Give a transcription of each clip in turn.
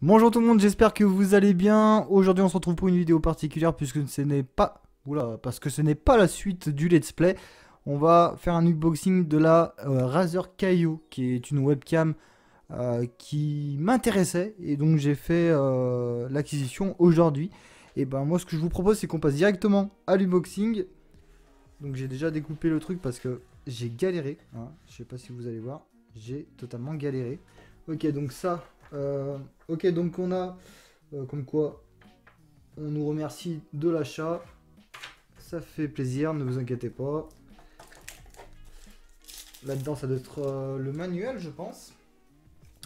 Bonjour tout le monde, j'espère que vous allez bien. Aujourd'hui on se retrouve pour une vidéo particulière puisque ce n'est pas... Oula, parce que ce n'est pas la suite du let's play. On va faire un unboxing de la Razer Kaio, qui est une webcam qui m'intéressait. Et donc j'ai fait l'acquisition aujourd'hui. Et ben moi ce que je vous propose c'est qu'on passe directement à l'unboxing. Donc j'ai déjà découpé le truc parce que j'ai galéré, hein. Je sais pas si vous allez voir, j'ai totalement galéré. Ok, donc ça... ok, donc on a comme quoi on nous remercie de l'achat. Ça fait plaisir, ne vous inquiétez pas. Là-dedans, ça doit être le manuel, je pense.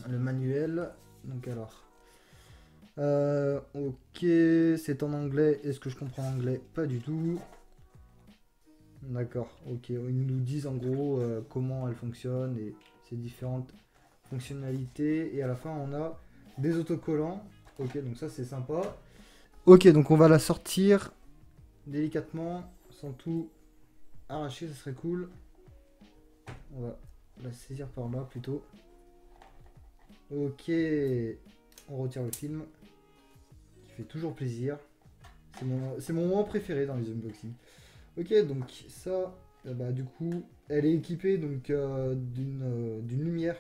Le manuel. Donc alors. Ok, c'est en anglais. Est-ce que je comprends l'anglais? Pas du tout. D'accord, ok. Ils nous disent en gros comment elle fonctionne et ses différentes fonctionnalités. Et à la fin, on a des autocollants. Ok, donc ça, c'est sympa. Ok, donc on va la sortir délicatement, sans tout arracher, ça serait cool. On va la saisir par là plutôt. Ok, on retire le film, qui fait toujours plaisir. C'est mon moment préféré dans les unboxings. Ok, donc ça, bah, du coup, elle est équipée donc d'une lumière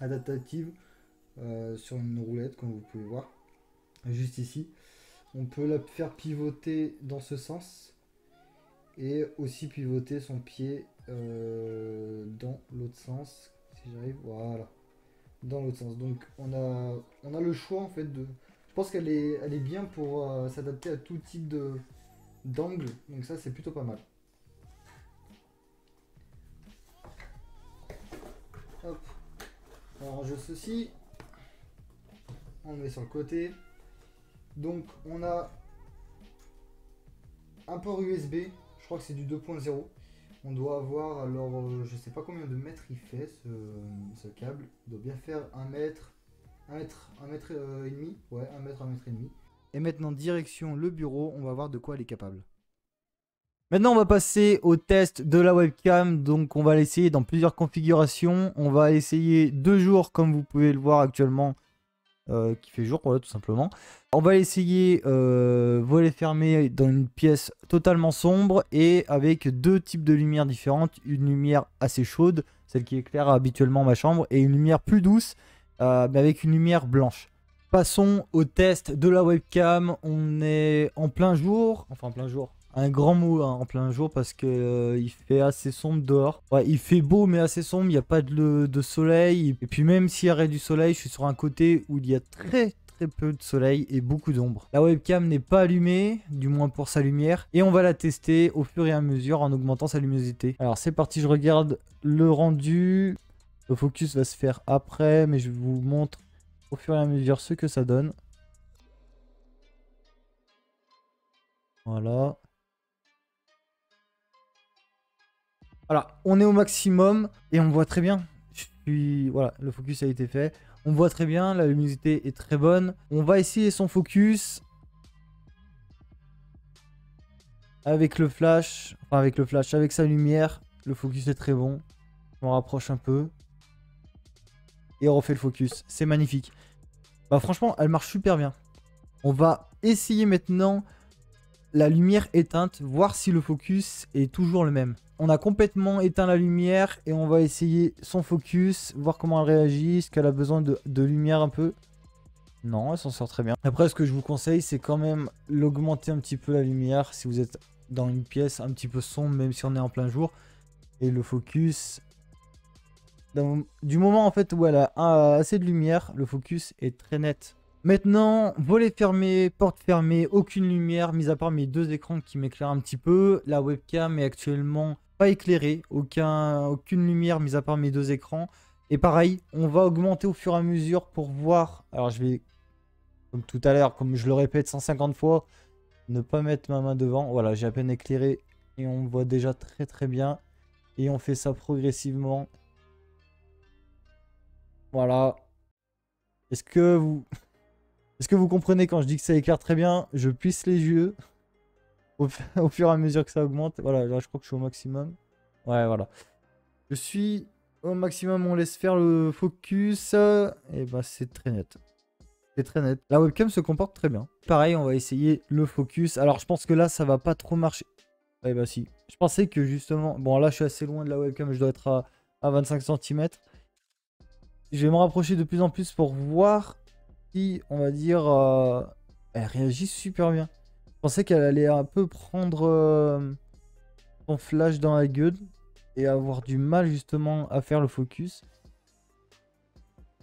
adaptative sur une roulette, comme vous pouvez voir, juste ici. On peut la faire pivoter dans ce sens et aussi pivoter son pied dans l'autre sens. Si j'arrive, voilà, dans l'autre sens. Donc on a le choix en fait de. Je pense elle est bien pour s'adapter à tout type d'angle. Donc ça c'est plutôt pas mal. Hop, on range ceci, on le met sur le côté. Donc on a un port USB, je crois que c'est du 2.0. On doit avoir, alors je sais pas combien de mètres il fait ce câble. Il doit bien faire 1 mètre, 1 mètre et demi. Ouais, 1 mètre et demi. Et maintenant, direction le bureau, on va voir de quoi elle est capable. Maintenant, on va passer au test de la webcam. Donc, on va l'essayer dans plusieurs configurations. On va essayer 2 jours, comme vous pouvez le voir actuellement. Qui fait jour, voilà, tout simplement. On va essayer volet fermé dans une pièce totalement sombre et avec 2 types de lumières différentes. Une lumière assez chaude, celle qui éclaire habituellement ma chambre, et une lumière plus douce, mais avec une lumière blanche. Passons au test de la webcam. On est en plein jour, enfin en plein jour. Un grand mot, hein, en plein jour, parce que il fait assez sombre dehors. Ouais, il fait beau mais assez sombre, il n'y a pas de soleil. Et puis même s'il y aurait du soleil, je suis sur un côté où il y a très peu de soleil et beaucoup d'ombre. La webcam n'est pas allumée, du moins pour sa lumière. Et on va la tester au fur et à mesure en augmentant sa luminosité. Alors c'est parti, je regarde le rendu. Le focus va se faire après, mais je vous montre au fur et à mesure ce que ça donne. Voilà. Voilà, on est au maximum et on voit très bien. Voilà, le focus a été fait. On voit très bien, la luminosité est très bonne. On va essayer son focus avec le flash. Enfin, avec sa lumière. Le focus est très bon. On rapproche un peu. Et on refait le focus. C'est magnifique. Bah franchement, elle marche super bien. On va essayer maintenant la lumière éteinte, voir si le focus est toujours le même. On a complètement éteint la lumière et on va essayer son focus, voir comment elle réagit, est-ce qu'elle a besoin de lumière un peu. Non, elle s'en sort très bien. Après, ce que je vous conseille, c'est quand même l'augmenter un petit peu la lumière si vous êtes dans une pièce un petit peu sombre, même si on est en plein jour. Et le focus, du moment en fait où elle a assez de lumière, le focus est très net. Maintenant, volet fermé, porte fermée, aucune lumière, mis à part mes 2 écrans qui m'éclairent un petit peu. La webcam est actuellement pas éclairée, aucune lumière, mis à part mes 2 écrans. Et pareil, on va augmenter au fur et à mesure pour voir. Alors je vais, comme tout à l'heure, comme je le répète 150 fois, ne pas mettre ma main devant. Voilà, j'ai à peine éclairé et on voit déjà très bien. Et on fait ça progressivement. Voilà. Est-ce que vous... Est-ce que vous comprenez quand je dis que ça éclaire très bien? Je plisse les yeux au fur et à mesure que ça augmente. Voilà, là je crois que je suis au maximum. Ouais, voilà. Je suis au maximum, on laisse faire le focus. Et bah c'est très net. C'est très net. La webcam se comporte très bien. Pareil, on va essayer le focus. Alors, je pense que là, ça va pas trop marcher. Eh bah si. Je pensais que justement... Bon, là, je suis assez loin de la webcam. Je dois être à 25 cm. Je vais me rapprocher de plus en plus pour voir si, on va dire... elle réagit super bien. Je pensais qu'elle allait un peu prendre son flash dans la gueule et avoir du mal justement à faire le focus.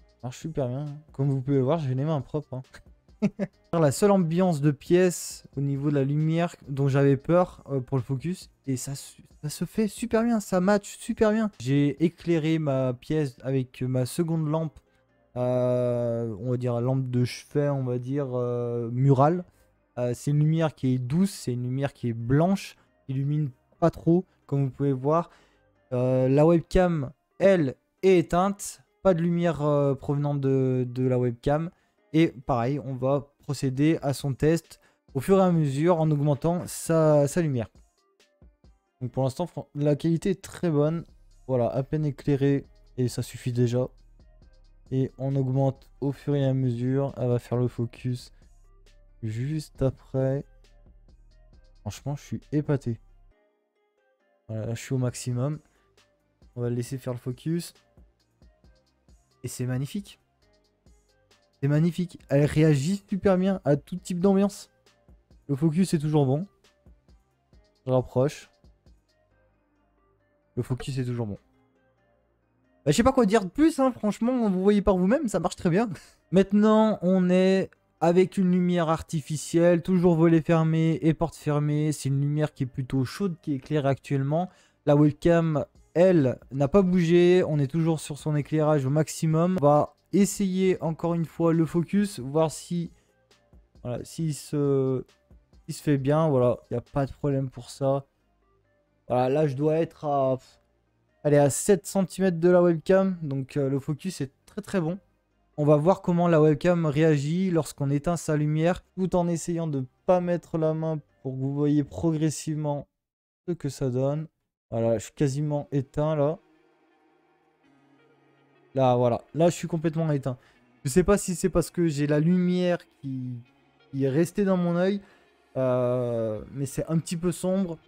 Ça marche super bien. Comme vous pouvez le voir, j'ai les mains propres. Hein. La seule ambiance de pièce au niveau de la lumière dont j'avais peur pour le focus. Et ça se fait super bien, ça match super bien. J'ai éclairé ma pièce avec ma seconde lampe. On va dire lampe de chevet, on va dire murale. C'est une lumière qui est douce, c'est une lumière qui est blanche. Qui illumine pas trop, comme vous pouvez voir. La webcam, elle, est éteinte. Pas de lumière provenant de la webcam. Et pareil, on va procéder à son test au fur et à mesure en augmentant sa lumière. Donc pour l'instant, la qualité est très bonne. Voilà, à peine éclairée et ça suffit déjà. Et on augmente au fur et à mesure. Elle va faire le focus juste après. Franchement, je suis épaté. Voilà, là, je suis au maximum. On va le laisser faire le focus. Et c'est magnifique. C'est magnifique. Elle réagit super bien à tout type d'ambiance. Le focus est toujours bon. Je rapproche. Le focus est toujours bon. Bah, je sais pas quoi dire de plus, hein. Franchement, vous voyez par vous-même, ça marche très bien. Maintenant, on est avec une lumière artificielle, toujours volet fermé et porte fermée. C'est une lumière qui est plutôt chaude, qui éclaire actuellement. La webcam, elle, n'a pas bougé. On est toujours sur son éclairage au maximum. On va essayer encore une fois le focus, voir si voilà, s'il se fait bien. Voilà, il n'y a pas de problème pour ça. Voilà, là, je dois être à... Elle est à 7 cm de la webcam, donc le focus est très très bon. On va voir comment la webcam réagit lorsqu'on éteint sa lumière, tout en essayant de ne pas mettre la main pour que vous voyez progressivement ce que ça donne. Voilà, je suis quasiment éteint là. Là, voilà, là je suis complètement éteint. Je sais pas si c'est parce que j'ai la lumière qui est restée dans mon œil, mais c'est un petit peu sombre.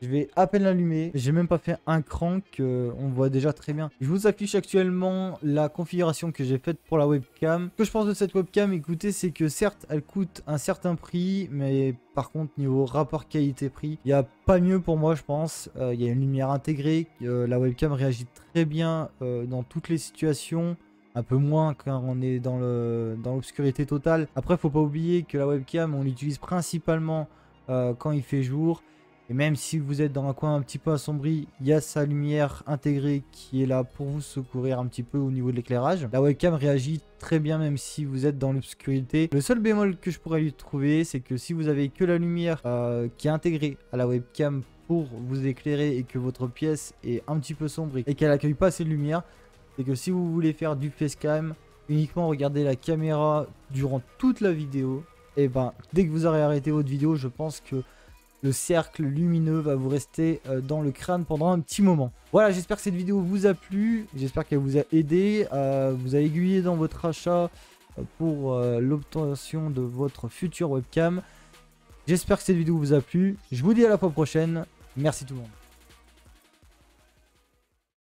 Je vais à peine l'allumer. J'ai même pas fait un crank. On voit déjà très bien. Je vous affiche actuellement la configuration que j'ai faite pour la webcam. Ce que je pense de cette webcam, écoutez, c'est que certes, elle coûte un certain prix. Mais par contre, niveau rapport qualité-prix, il n'y a pas mieux pour moi, je pense. Il y a une lumière intégrée. La webcam réagit très bien dans toutes les situations. Un peu moins quand on est dans l'obscurité totale. Après, faut pas oublier que la webcam, on l'utilise principalement quand il fait jour. Et même si vous êtes dans un coin un petit peu assombri, il y a sa lumière intégrée qui est là pour vous secourir un petit peu au niveau de l'éclairage. La webcam réagit très bien même si vous êtes dans l'obscurité. Le seul bémol que je pourrais lui trouver, c'est que si vous avez que la lumière qui est intégrée à la webcam pour vous éclairer et que votre pièce est un petit peu sombre et qu'elle n'accueille pas assez de lumière, c'est que si vous voulez faire du facecam, uniquement regarder la caméra durant toute la vidéo, et ben dès que vous aurez arrêté votre vidéo, je pense que le cercle lumineux va vous rester dans le crâne pendant un petit moment. Voilà, j'espère que cette vidéo vous a plu. J'espère qu'elle vous a aidé, vous a aiguillé dans votre achat pour l'obtention de votre future webcam. J'espère que cette vidéo vous a plu. Je vous dis à la fois prochaine. Merci tout le monde.